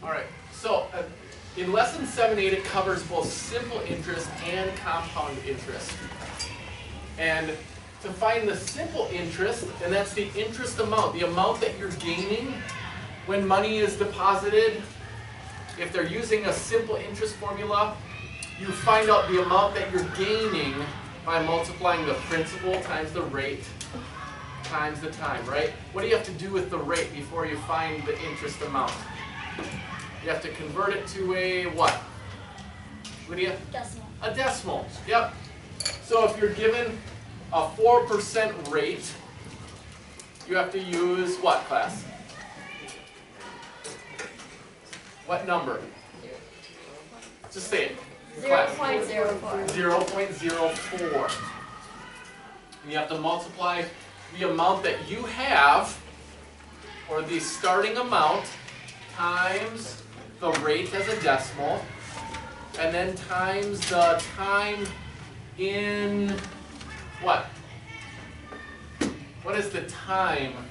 All right, so in lesson 7-8, it covers both simple interest and compound interest. And to find the simple interest, and that's the interest amount, the amount that you're gaining when money is deposited. If they're using a simple interest formula, you find out the amount that you're gaining by multiplying the principal times the rate times the time, right? What do you have to do with the rate before you find the interest amount? You have to convert it to a what? Lydia? Decimal. A decimal, yep. So if you're given a 4% rate, you have to use what, class? What number? Just say it. 0.04. 0.04. And you have to multiply the amount that you have, or the starting amount, times the rate as a decimal, and then times the time in what? What is the time?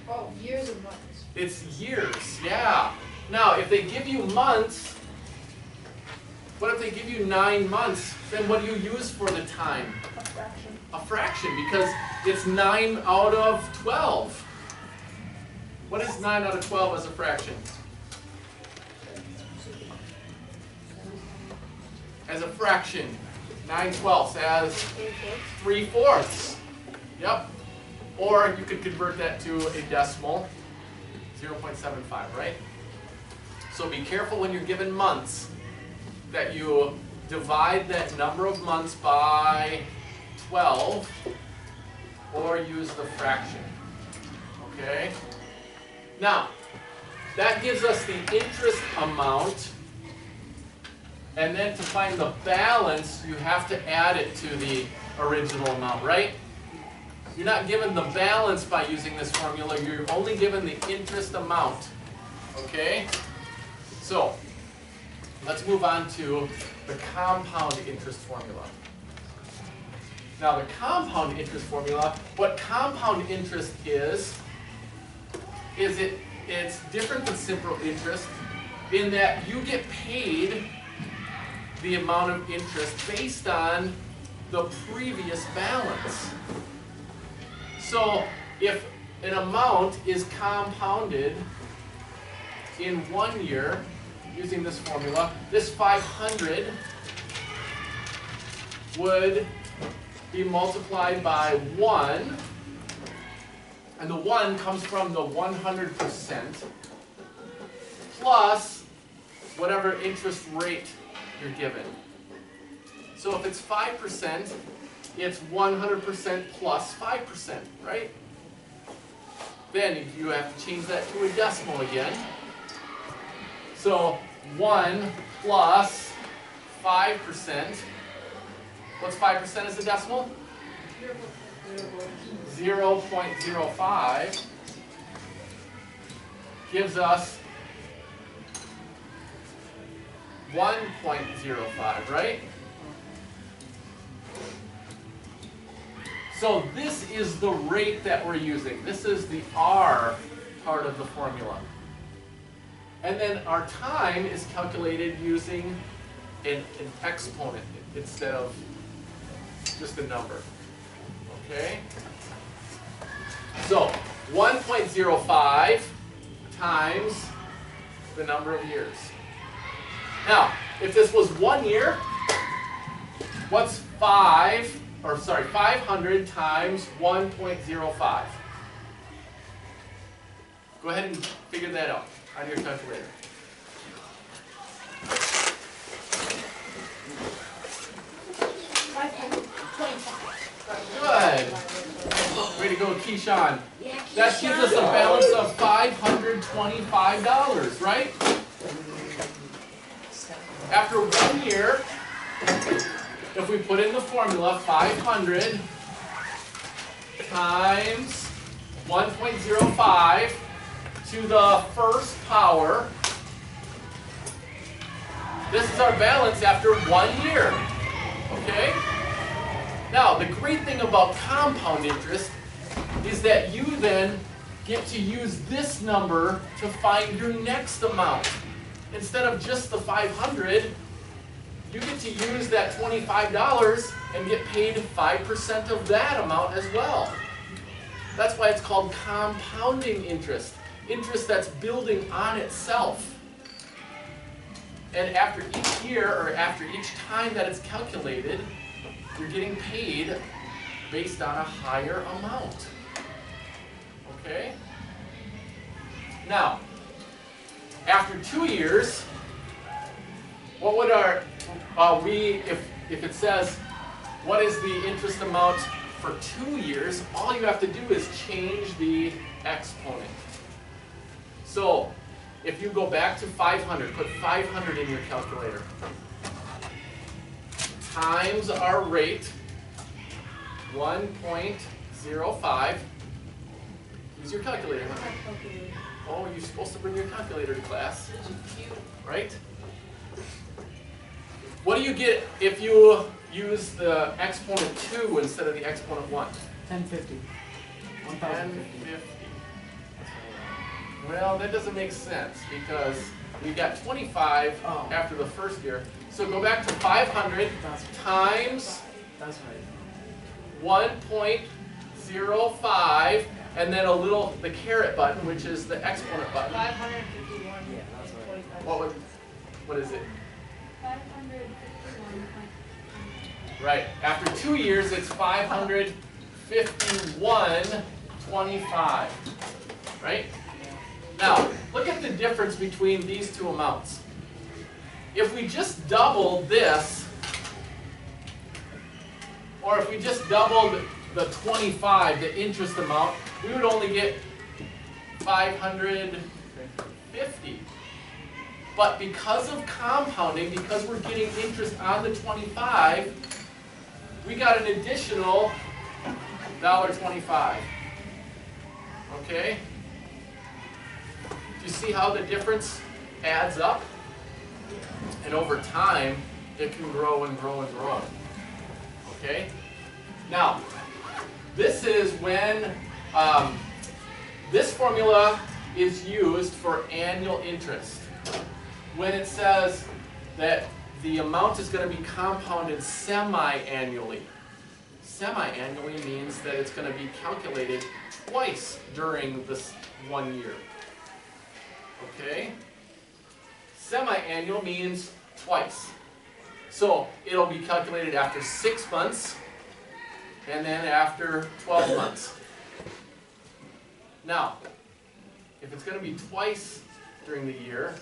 Oh, years and months. It's years, yeah. Now, if they give you months, what if they give you 9 months? Then what do you use for the time? A fraction. A fraction, because it's 9 out of 12. What is 9 out of 12 as a fraction? As a fraction, 9/12 as 3/4. Yep. Or you could convert that to a decimal, 0.75, right? So be careful when you're given months that you divide that number of months by 12 or use the fraction. Okay? Now, that gives us the interest amount, and then to find the balance, you have to add it to the original amount, right? You're not given the balance by using this formula, you're only given the interest amount. Okay? So, let's move on to the compound interest formula. Now, the compound interest formula, what compound interest is it's different than simple interest in that you get paid the amount of interest based on the previous balance. So if an amount is compounded in 1 year using this formula, this 500 would be multiplied by 1, and the 1 comes from the 100% plus whatever interest rate you're given. So if it's 5%, it's 100% plus 5%, right? Then you have to change that to a decimal again. So 1 plus 5%. What's 5% as a decimal? 0.05 gives us 1.05, right? So this is the rate that we're using. This is the R part of the formula. And then our time is calculated using an exponent instead of just a number. Okay? So 1.05 times the number of years. Now, if this was 1 year, what's 500 times 1.05? Go ahead and figure that out on your calculator. Good. Way to go, Keyshawn. That gives us a balance of $525, right? After 1 year, if we put in the formula 500 times 1.05 to the first power, this is our balance after 1 year. Okay? Now, the great thing about compound interest is that you then get to use this number to find your next amount. Instead of just the 500, you get to use that $25 and get paid 5% of that amount as well. That's why it's called compounding interest. Interest that's building on itself. And after each year, or after each time that it's calculated, you're getting paid based on a higher amount. Okay? Now, after 2 years, what would our, if it says, what is the interest amount for 2 years, all you have to do is change the exponent. So, if you go back to 500, put 500 in your calculator, times our rate, 1.05. Use your calculator. Oh, you're supposed to bring your calculator to class, right? What do you get if you use the exponent 2 instead of the exponent 1? 1050. 1050. Well, that doesn't make sense because we got 25 after the first year. So go back to 500 times That's right. 1.05 and then the caret button, which is the exponent button. 551. Yeah, that's right. What is it? 551. Right. After 2 years, it's 551.25. Right? Now, look at the difference between these two amounts. If we just doubled this, or if we just doubled the 25, the interest amount, we would only get 550. But because of compounding, because we're getting interest on the 25, we got an additional $1.25. Okay? Do you see how the difference adds up? And over time, it can grow and grow and grow. Okay? Now, this is when this formula is used for annual interest. When it says that the amount is going to be compounded semi-annually. Semi-annually means that it's going to be calculated twice during this 1 year. Okay? Semi-annual means twice. So it'll be calculated after 6 months and then after 12 months. Now, if it's going to be twice during the year,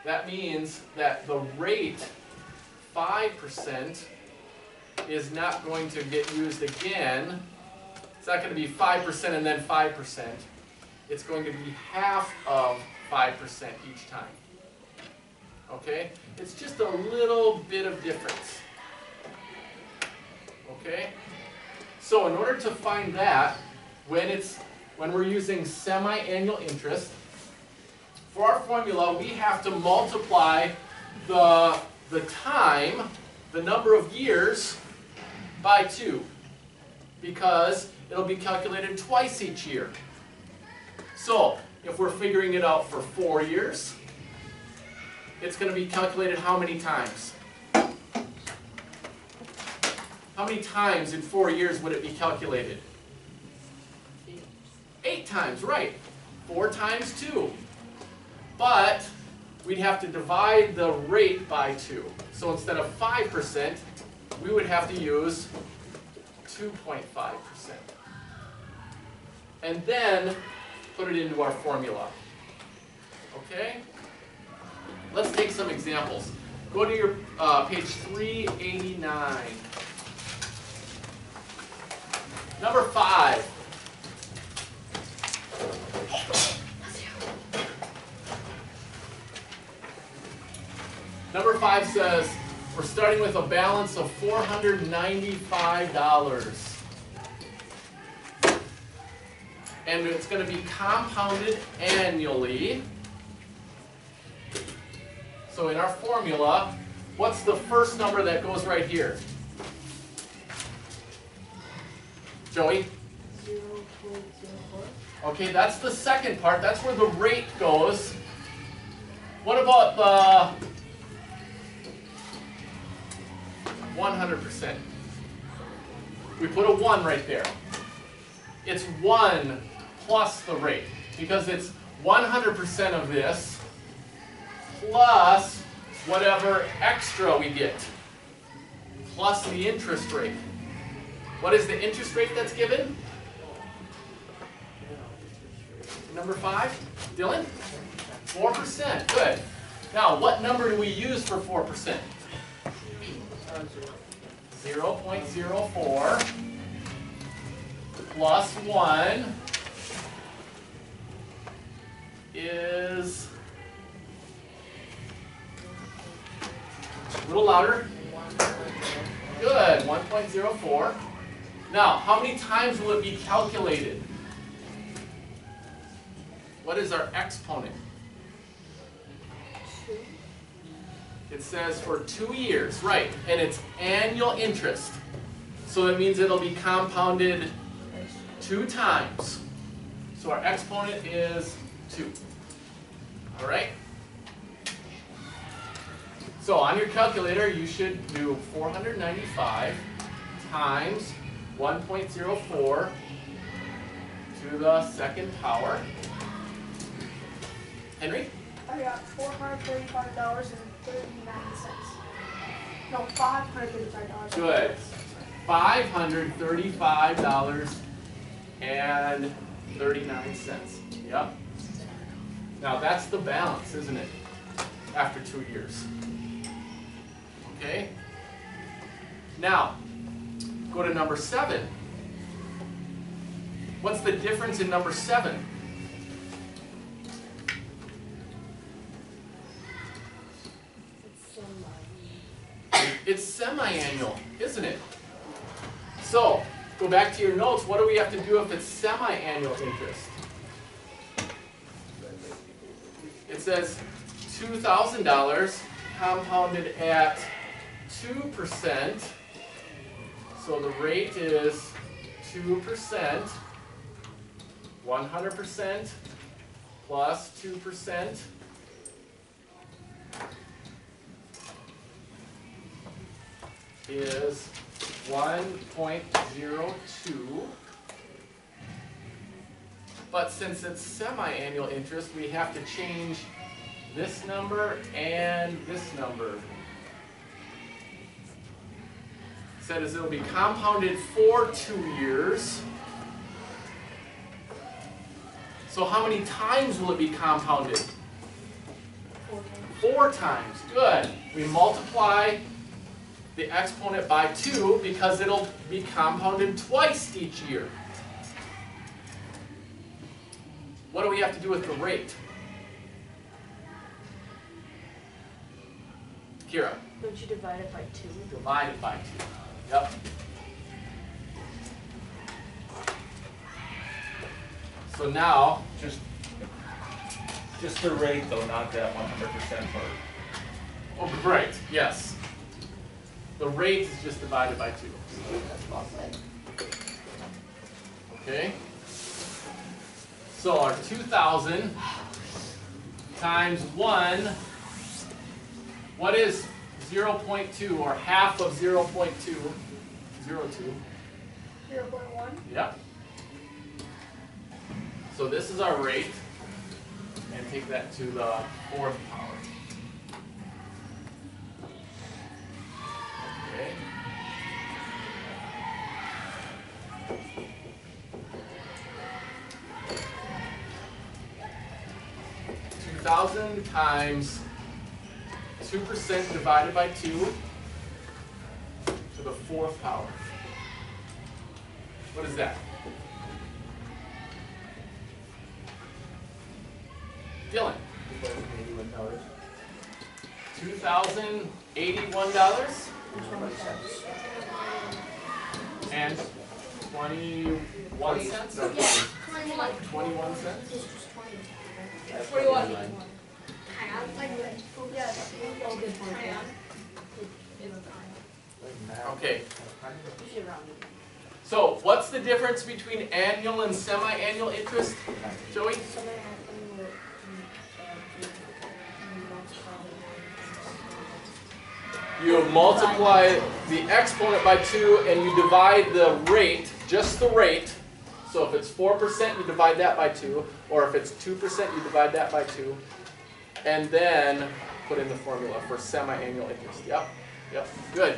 that means that the rate, 5%, is not going to get used again. It's not going to be 5% and then 5%. It's going to be half of 5% each time. Okay? It's just a little bit of difference. Okay? So in order to find that, when we're using semi-annual interest, for our formula, we have to multiply the time, the number of years, by 2. Because it'll be calculated twice each year. So, if we're figuring it out for 4 years, it's going to be calculated how many times? How many times in 4 years would it be calculated? 8 times, right. 4 times 2. But we'd have to divide the rate by 2. So instead of 5%, we would have to use 2.5%. And then put it into our formula. Okay? Let's take some examples. Go to your page 389. Number 5. Number 5 says, we're starting with a balance of $495. And it's going to be compounded annually. So in our formula, what's the first number that goes right here? Joey? 0.04. Okay, that's the second part. That's where the rate goes. What about the 100%? We put a 1 right there. It's 1 plus the rate, because it's 100% of this plus whatever extra we get, plus the interest rate. What is the interest rate that's given? Number 5, Dylan? 4%, good. Now, what number do we use for 4%? 0.04 plus 1 is a little louder. Good, 1.04. Now, how many times will it be calculated? What is our exponent? It says for 2 years, right, and it's annual interest. So that means it'll be compounded 2 times. So our exponent is 2. All right? So on your calculator, you should do 495 times 1.04 to the second power. Henry? I got $435.39. No, $535. Good. $535.39. Yep. Now that's the balance, isn't it? After 2 years. Okay? Now, go to number 7. What's the difference in number 7? It's semi-annual, isn't it? So, go back to your notes. What do we have to do if it's semi-annual interest? It says $2,000 compounded at 2%. So the rate is 2%, 100% plus 2%. Is 1.02, but since it's semi-annual interest, we have to change this number and this number. Said as it'll be compounded for 2 years. So how many times will it be compounded? 4 times. Good. We multiply the exponent by 2 because it'll be compounded twice each year. What do we have to do with the rate? Kira? Don't you divide it by 2? Divide it by 2. Yep. So now, Just the rate though, not that 100% part. oh, right, yes. The rate is just divided by 2. Okay? So our 2,000 times 1, what is 0.2 or half of 0.2? 0.2. 0.1. Yep. So this is our rate, and take that to the 4th power. Okay. $2,000 times 2% divided by 2 to the 4th power. What is that? Dylan? $2,081 and 21 cents? Yeah, 21. 21 cents? 41. Okay. You should round it. So what's the difference between annual and semi-annual interest, Joey? You multiply the exponent by 2 and you divide the rate, just the rate. So if it's 4%, you divide that by 2. Or if it's 2%, you divide that by 2. And then put in the formula for semi-annual interest. Yep, good.